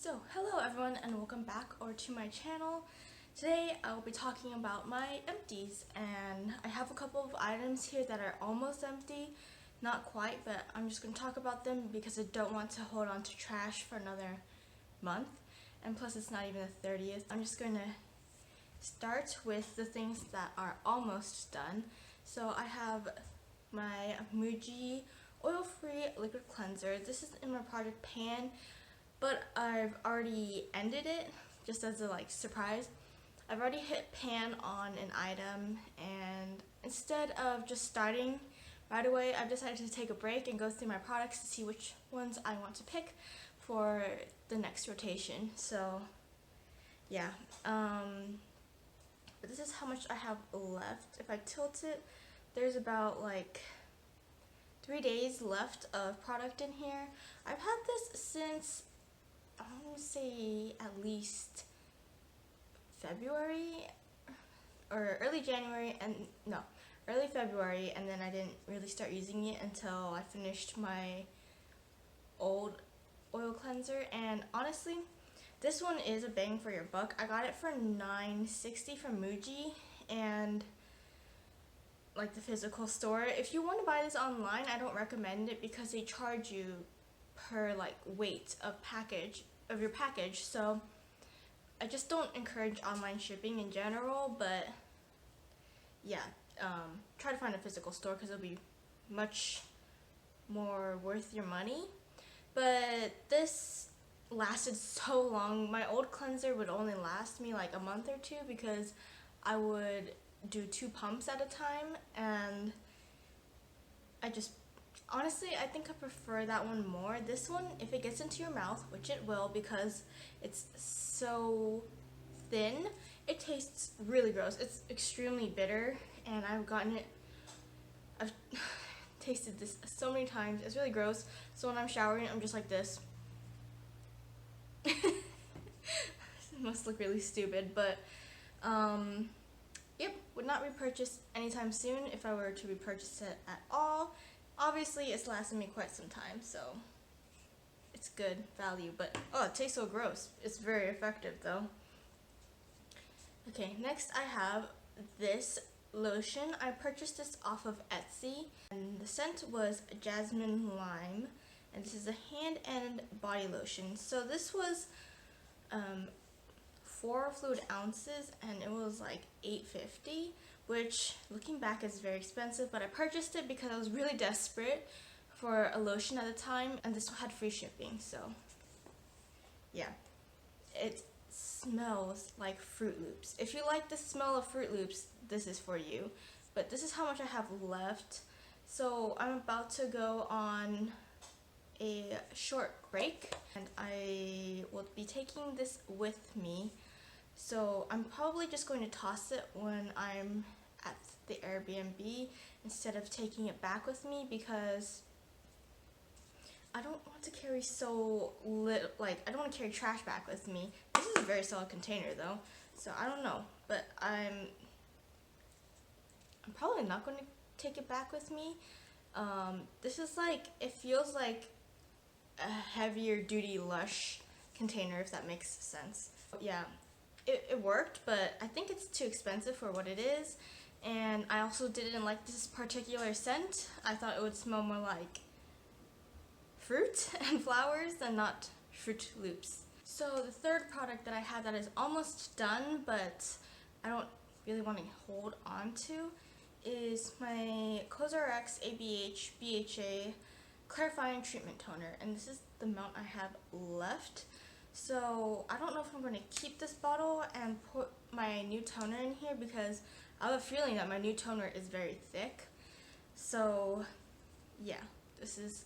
So, hello everyone and welcome back to my channel. Today I will be talking about my empties, and I have a couple of items here that are almost empty. Not quite, but I'm just going to talk about them because I don't want to hold on to trash for another month. And plus it's not even the 30th. I'm just going to start with the things that are almost done. So I have my Muji oil-free liquid cleanser. This is in my project pan, but I've already ended it just as a surprise. I've already hit pan on an item, and instead of just starting right away, I've decided to take a break and go through my products to see which ones I want to pick for the next rotation. So yeah, but this is how much I have left. If I tilt it, there's about 3 days left of product in here. I've had this since I want to say at least February or early January, and no, early February, and then I didn't really start using it until I finished my old oil cleanser. And honestly, this one is a bang for your buck. I got it for $9.60 from Muji, and the physical store. If you want to buy this online, I don't recommend it because they charge you per weight of your package. So I just don't encourage online shipping in general, but yeah, try to find a physical store because it'll be much more worth your money. But this lasted so long. My old cleanser would only last me a month or two because I would do 2 pumps at a time, and honestly, I think I prefer that one more. This one, if it gets into your mouth, which it will because it's so thin, it tastes really gross. It's extremely bitter, and I've tasted this so many times. It's really gross. So when I'm showering, I'm just like this. It must look really stupid, but yep, would not repurchase anytime soon if I were to repurchase it at all. Obviously, it's lasted me quite some time, so it's good value, but oh, it tastes so gross. It's very effective though. Okay, next I have this lotion. I purchased this off of Etsy, and the scent was Jasmine Lime, and this is a hand and body lotion. So this was 4 fluid ounces, and it was $8.50, which looking back is very expensive, but I purchased it because I was really desperate for a lotion at the time, and this had free shipping. So yeah, it smells like Fruit Loops. If you like the smell of Fruit Loops, this is for you. But this is how much I have left. So I'm about to go on a short break, and I will be taking this with me. So I'm probably just going to toss it when I'm at the Airbnb instead of taking it back with me, because I don't want to carry I don't want to carry trash back with me. This is a very solid container though, so I don't know, but I'm probably not going to take it back with me. This is it feels like a heavier duty Lush container, if that makes sense. Yeah, it worked, but I think it's too expensive for what it is, and I also didn't like this particular scent. I thought it would smell more like fruit and flowers than not Fruit Loops. So the third product that I have that is almost done, but I don't really want to hold on to, is my COSRX ABH BHA Clarifying Treatment Toner, and this is the amount I have left. So I don't know if I'm going to keep this bottle and put my new toner in here, because I have a feeling that my new toner is very thick. So yeah, this is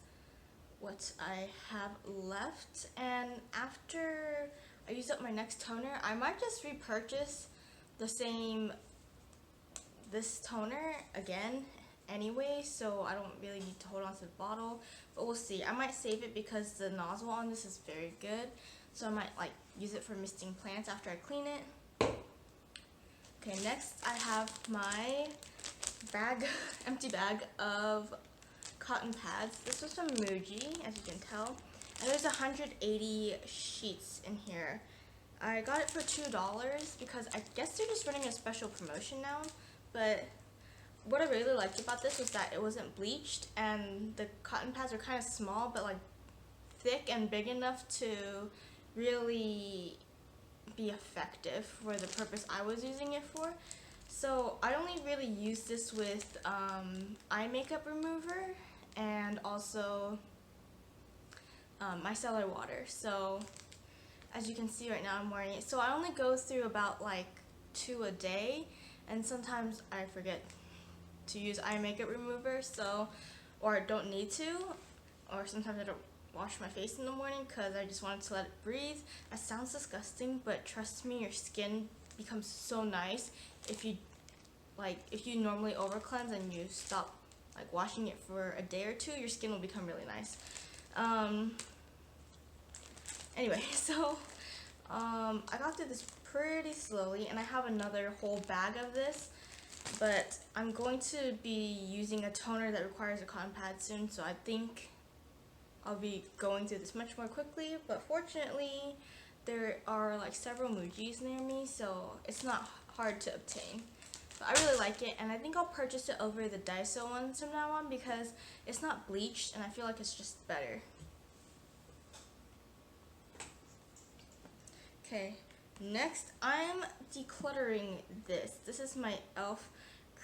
what I have left, and after I use up my next toner, I might just repurchase this toner again anyway, so I don't really need to hold on to the bottle, but we'll see. I might save it because the nozzle on this is very good, so I might use it for misting plants after I clean it. Okay, next I have my empty bag of cotton pads. This was from Muji, as you can tell, and there's 180 sheets in here. I got it for $2 because I guess they're just running a special promotion now, but what I really liked about this was that it wasn't bleached, and the cotton pads are kind of small but like thick and big enough to really be effective for the purpose I was using it for. So I only really use this with eye makeup remover and also micellar water. So as you can see right now, I'm wearing it. So I only go through about like 2 a day, and sometimes I forget to use eye makeup remover, so, or I don't need to, or sometimes I don't wash my face in the morning because I just wanted to let it breathe. That sounds disgusting, but trust me, your skin becomes so nice if you normally over cleanse and you stop like washing it for a day or two, your skin will become really nice. Anyway, so I got through this pretty slowly, and I have another whole bag of this, but I'm going to be using a toner that requires a cotton pad soon, so I think I'll be going through this much more quickly. But fortunately, there are like several Mujis near me, so it's not hard to obtain. But I really like it, and I think I'll purchase it over the Daiso ones from now on because it's not bleached, and I feel like it's just better. Okay, next I'm decluttering this. This is my e.l.f.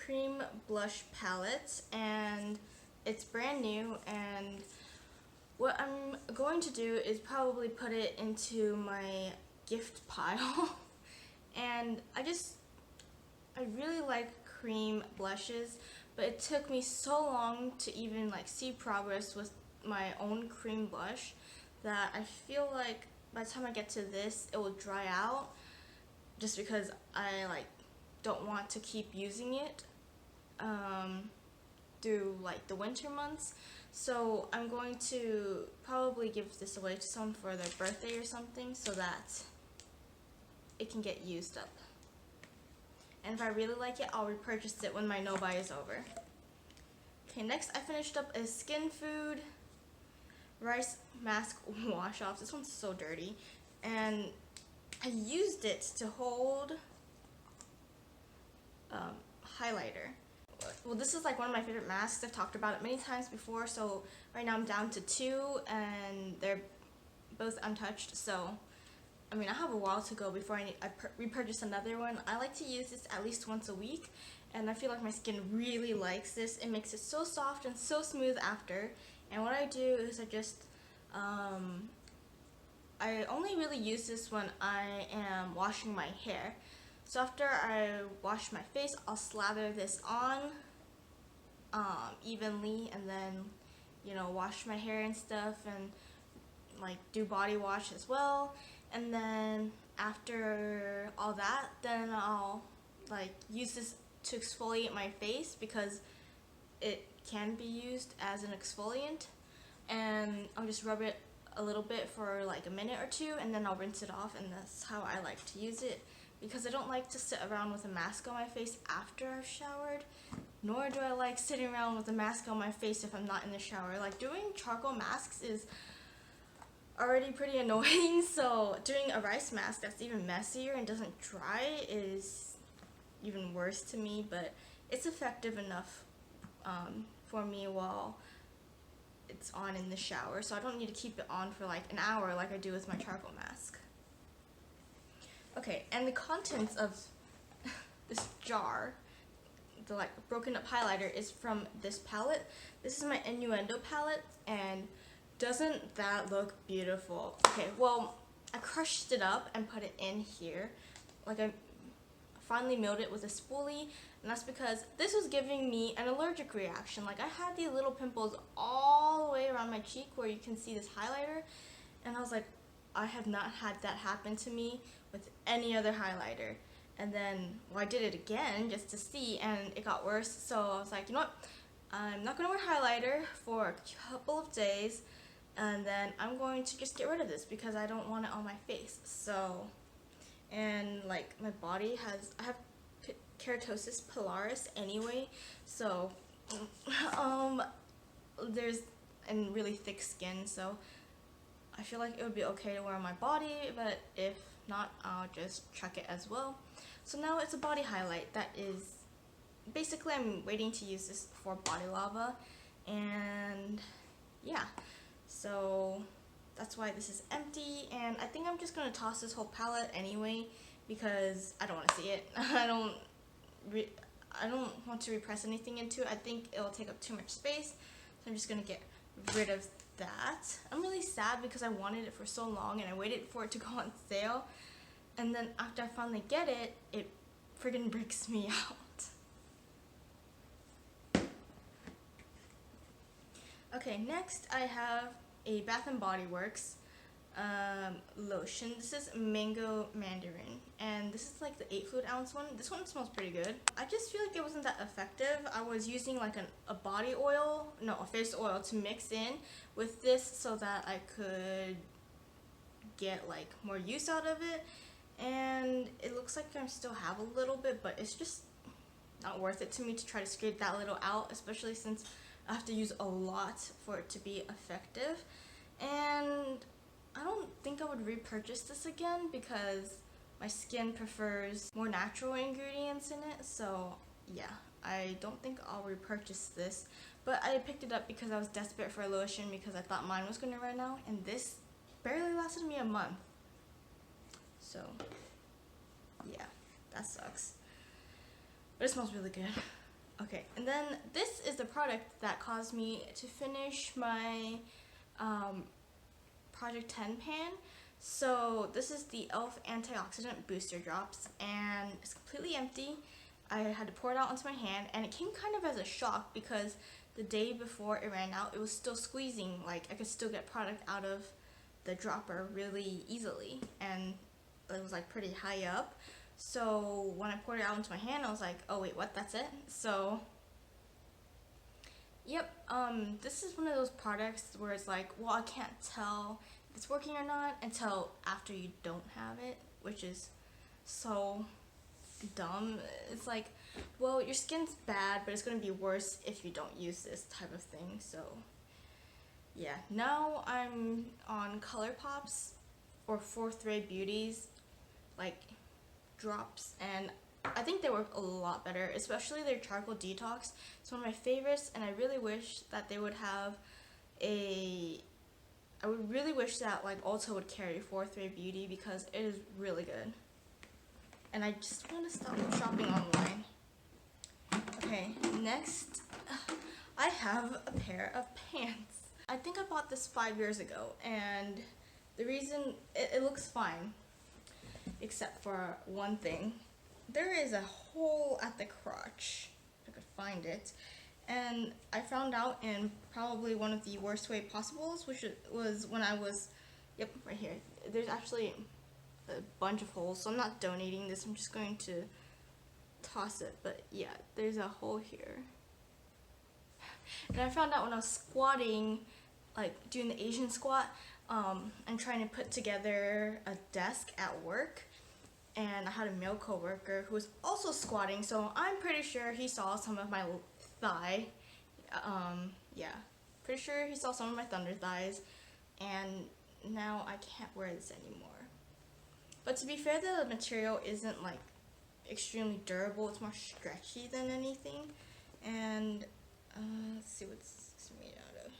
cream blush palette, and it's brand new, and what I'm going to do is probably put it into my gift pile. And I really like cream blushes, but it took me so long to even like see progress with my own cream blush that I feel like by the time I get to this, it will dry out, just because I like don't want to keep using it through like the winter months. So I'm going to probably give this away to someone for their birthday or something so that it can get used up. And if I really like it, I'll repurchase it when my no-buy is over. Okay, next I finished up a Skin Food rice mask wash off. This one's so dirty, and I used it to hold highlighter. Well, this is like one of my favorite masks. I've talked about it many times before, so right now I'm down to 2 and they're both untouched. So I mean, I have a while to go before I repurchase another one. I like to use this at least once a week, and I feel like my skin really likes this. It makes it so soft and so smooth after. And what I do is I just, I only really use this when I am washing my hair. So after I wash my face, I'll slather this on evenly, and then, you know, wash my hair and stuff, and like do body wash as well. And then after all that, then I'll like use this to exfoliate my face because it can be used as an exfoliant, and I'll just rub it a little bit for like a minute or two, and then I'll rinse it off. And that's how I like to use it, because I don't like to sit around with a mask on my face after I've showered, nor do I like sitting around with a mask on my face if I'm not in the shower. Like, doing charcoal masks is already pretty annoying, so doing a rice mask that's even messier and doesn't dry is even worse to me, but it's effective enough for me while it's on in the shower, so I don't need to keep it on for like an hour like I do with my charcoal mask. Okay, and the contents of this jar, the like broken up highlighter, is from this palette. This is my Innuendo palette, and doesn't that look beautiful? Okay, well, I crushed it up and put it in here. Like, I finally milled it with a spoolie, and that's because this was giving me an allergic reaction. Like, I had these little pimples all the way around my cheek where you can see this highlighter, and I was like, I have not had that happen to me with any other highlighter. And then, well, I did it again just to see, and it got worse. So I was like, you know what, I'm not going to wear highlighter for a couple of days, and then I'm going to just get rid of this because I don't want it on my face. So, and like my body I have keratosis pilaris anyway, so and really thick skin, so I feel like it would be okay to wear on my body, but if not, I'll just chuck it as well. So now it's a body highlight that is, basically I'm waiting to use this for body lava, and yeah, so that's why this is empty, and I think I'm just gonna toss this whole palette anyway because I don't want to see it. I don't want to repress anything into it. I think it'll take up too much space, so I'm just gonna get rid of that. I'm really sad because I wanted it for so long and I waited for it to go on sale, and then after I finally get it, it friggin' breaks me out. Okay, next I have a Bath and Body Works lotion. This is Mango Mandarin, and this is like the 8 fluid ounce one. This one smells pretty good. I just feel like it wasn't that effective. I was using like a body oil, no, a face oil to mix in with this so that I could get like more use out of it, and it looks like I still have a little bit, but it's just not worth it to me to try to scrape that little out, especially since I have to use a lot for it to be effective. And I don't think I would repurchase this again because my skin prefers more natural ingredients in it, so yeah, I don't think I'll repurchase this. But I picked it up because I was desperate for a lotion because I thought mine was going to run out, and this barely lasted me a month. So yeah, that sucks. But it smells really good. Okay, and then this is the product that caused me to finish my Project 10 pan. So this is the e.l.f. Antioxidant Booster Drops, and it's completely empty. I had to pour it out onto my hand, and it came kind of as a shock because the day before it ran out, it was still squeezing. Like, I could still get product out of the dropper really easily, and it was like pretty high up. So when I poured it out into my hand, I was like, oh wait, what, that's it? So yep, this is one of those products where it's like, well, I can't tell if it's working or not until after you don't have it, which is so dumb. It's like, well, your skin's bad, but it's gonna be worse if you don't use this type of thing. So yeah, now I'm on ColourPop's or Fourth Ray Beauty's like drops, and I think they work a lot better, especially their charcoal detox. It's one of my favorites, and I really wish that they would have I would really wish that like Ulta would carry Fourth Ray Beauty because it is really good. And I just want to stop shopping online. Okay, next I have a pair of pants. I think I bought this 5 years ago, and the reason it looks fine, except for one thing. There is a hole at the crotch, if I could find it, and I found out in probably one of the worst way possibles, which was when I was, yep, right here. There's actually a bunch of holes, so I'm not donating this, I'm just going to toss it, but yeah, there's a hole here. And I found out when I was squatting, like doing the Asian squat, and trying to put together a desk at work, and I had a male coworker who was also squatting, so I'm pretty sure he saw some of my thigh. Yeah, pretty sure he saw some of my thunder thighs, and now I can't wear this anymore. But to be fair, the material isn't like extremely durable, it's more stretchy than anything. And let's see what it's made out of.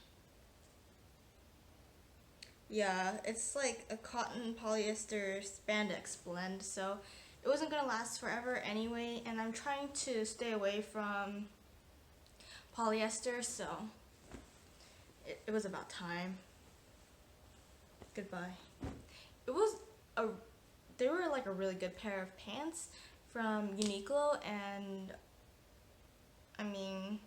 Yeah, it's like a cotton polyester spandex blend, so it wasn't gonna last forever anyway, and I'm trying to stay away from polyester, so it was about time. Goodbye. They were like a really good pair of pants from Uniqlo, and I mean,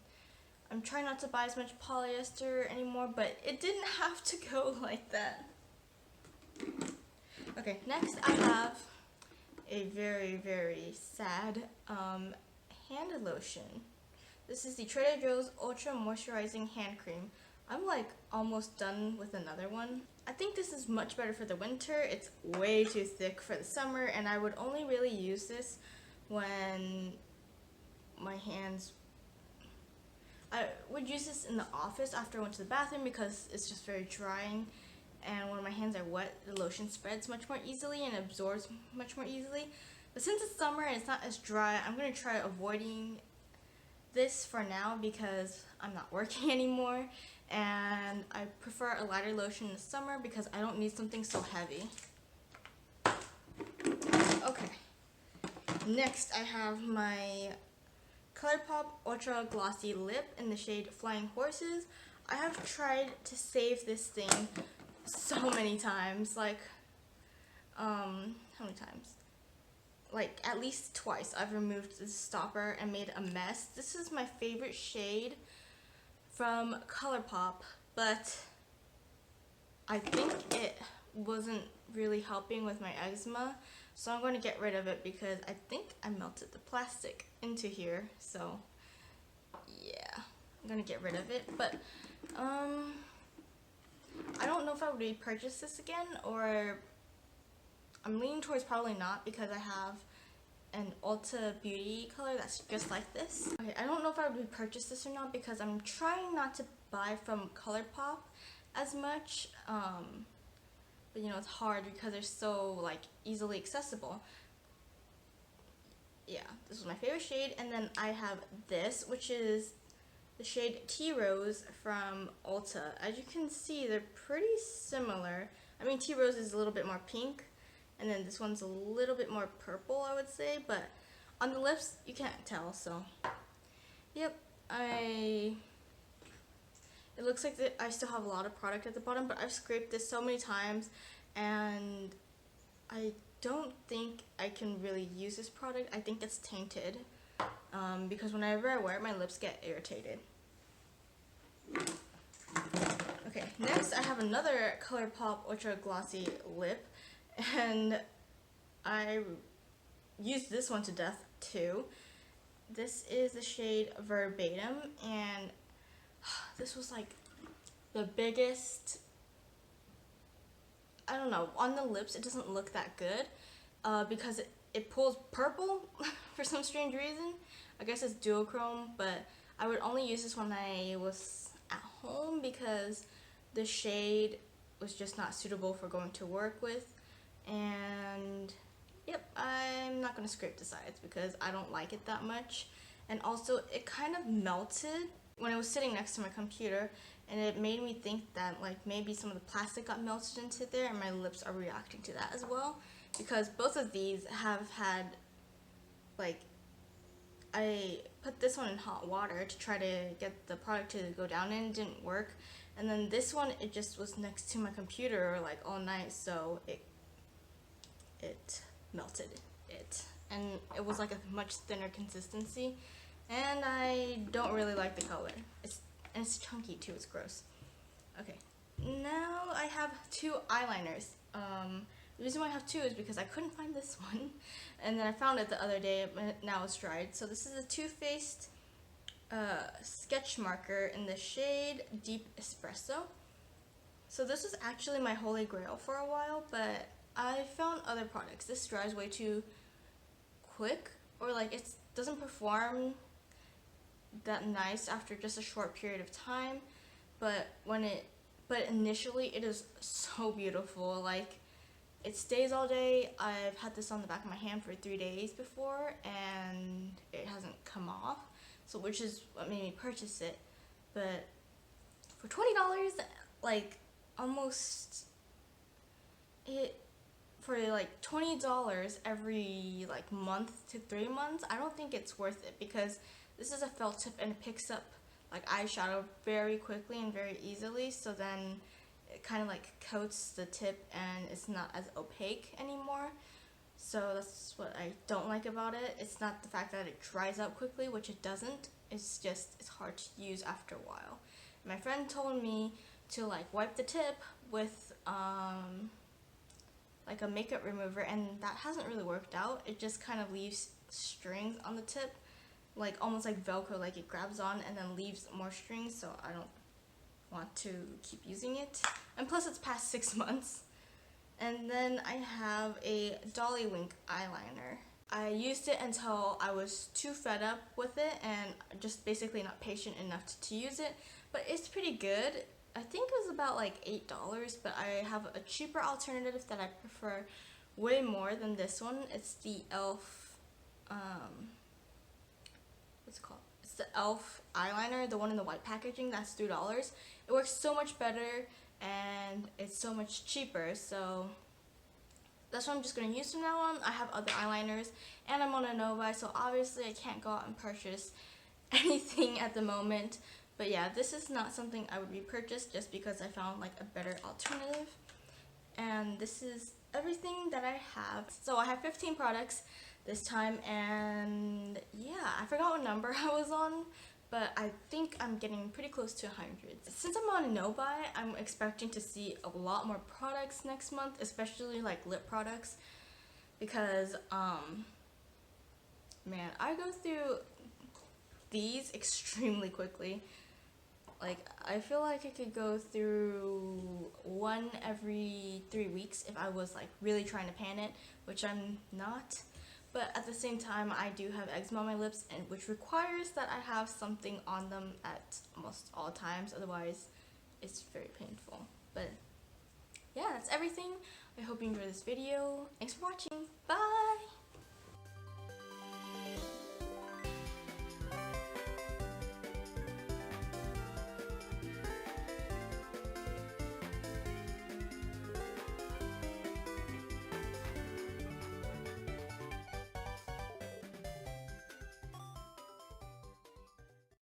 I'm trying not to buy as much polyester anymore, but it didn't have to go like that. Okay, next I have a very, very sad hand lotion. This is the Trader Joe's Ultra Moisturizing Hand Cream. I'm like almost done with another one. I think this is much better for the winter. It's way too thick for the summer, and I would only really use this when my hands... I would use this in the office after I went to the bathroom because it's just very drying, and when my hands are wet, the lotion spreads much more easily and absorbs much more easily. But since it's summer and it's not as dry, I'm going to try avoiding this for now because I'm not working anymore, and I prefer a lighter lotion in the summer because I don't need something so heavy. Okay, next I have my ColourPop Ultra Glossy Lip in the shade Flying Horses. I have tried to save this thing so many times, like, how many times? Like, at least twice I've removed the stopper and made a mess. This is my favorite shade from ColourPop, but I think it wasn't really helping with my eczema, so I'm going to get rid of it because I think I melted the plastic into here. So yeah, I'm going to get rid of it. But I don't know if I would repurchase this again, or I'm leaning towards probably not because I have an Ulta Beauty color that's just like this. Okay, I don't know if I would repurchase this or not because I'm trying not to buy from ColourPop as much, but you know, it's hard because they're so like easily accessible. Yeah, this was my favorite shade. And then I have this, which is the shade Tea Rose from Ulta. As you can see, they're pretty similar. I mean, Tea Rose is a little bit more pink, and then this one's a little bit more purple, I would say, but on the lips, you can't tell, so. Yep, it looks like I still have a lot of product at the bottom, but I've scraped this so many times, and I don't think I can really use this product. I think it's tainted, because whenever I wear it, my lips get irritated. Okay, next I have another ColourPop Ultra Glossy Lip, and I used this one to death too. This is the shade Verbatim, and this was like the biggest, I don't know, on the lips it doesn't look that good because it pulls purple for some strange reason. I guess it's duochrome, but I would only use this when I was at home because the shade was just not suitable for going to work with. And yep, I'm not going to scrape the sides because I don't like it that much. And also, it kind of melted when it was sitting next to my computer, and it made me think that like maybe some of the plastic got melted into there, and my lips are reacting to that as well. Because both of these have had, like, I put this one in hot water to try to get the product to go down in, it didn't work. And then this one, it just was next to my computer like all night, so it melted it. And it was like a much thinner consistency, and I don't really like the color. It's chunky too, it's gross. Okay, now I have two eyeliners. The reason why I have two is because I couldn't find this one, and then I found it the other day, but now it's dried. So this is a Too Faced sketch marker in the shade Deep Espresso. So this was actually my holy grail for a while, but I found other products. This dries way too quick, or like it doesn't perform that nice after just a short period of time, but initially it is so beautiful. Like, it stays all day. I've had this on the back of my hand for 3 days before, and it hasn't come off, so which is what made me purchase it. But for $20, like almost it for like $20 every like month to 3 months, I don't think it's worth it because this is a felt tip and it picks up like eyeshadow very quickly and very easily, so then it kind of like coats the tip and it's not as opaque anymore. So that's what I don't like about it. It's not the fact that it dries out quickly, which it doesn't. It's just it's hard to use after a while. My friend told me to like wipe the tip with like a makeup remover, and that hasn't really worked out. It just kind of leaves strings on the tip, like almost like Velcro, like it grabs on and then leaves more strings, so I don't want to keep using it. And plus it's past 6 months. And then I have a Dolly Wink eyeliner. I used it until I was too fed up with it and just basically not patient enough to use it, but it's pretty good. I think it was about like $8, but I have a cheaper alternative that I prefer way more than this one. It's the e.l.f. What's it called? It's the e.l.f. eyeliner, the one in the white packaging. That's $3. It works so much better and it's so much cheaper. So that's what I'm just gonna use from now on. I have other eyeliners and I'm on a no-buy, so obviously I can't go out and purchase anything at the moment. But yeah, this is not something I would repurchase just because I found like a better alternative. And this is everything that I have. So I have 15 products this time, and yeah, I forgot what number I was on, but I think I'm getting pretty close to 100. Since I'm on no buy, I'm expecting to see a lot more products next month, especially like lip products, because man, I go through these extremely quickly. Like, I feel like I could go through one every 3 weeks if I was like really trying to pan it, which I'm not. But at the same time, I do have eczema on my lips, and which requires that I have something on them at almost all times, otherwise it's very painful. But yeah, that's everything. I hope you enjoyed this video. Thanks for watching. Bye!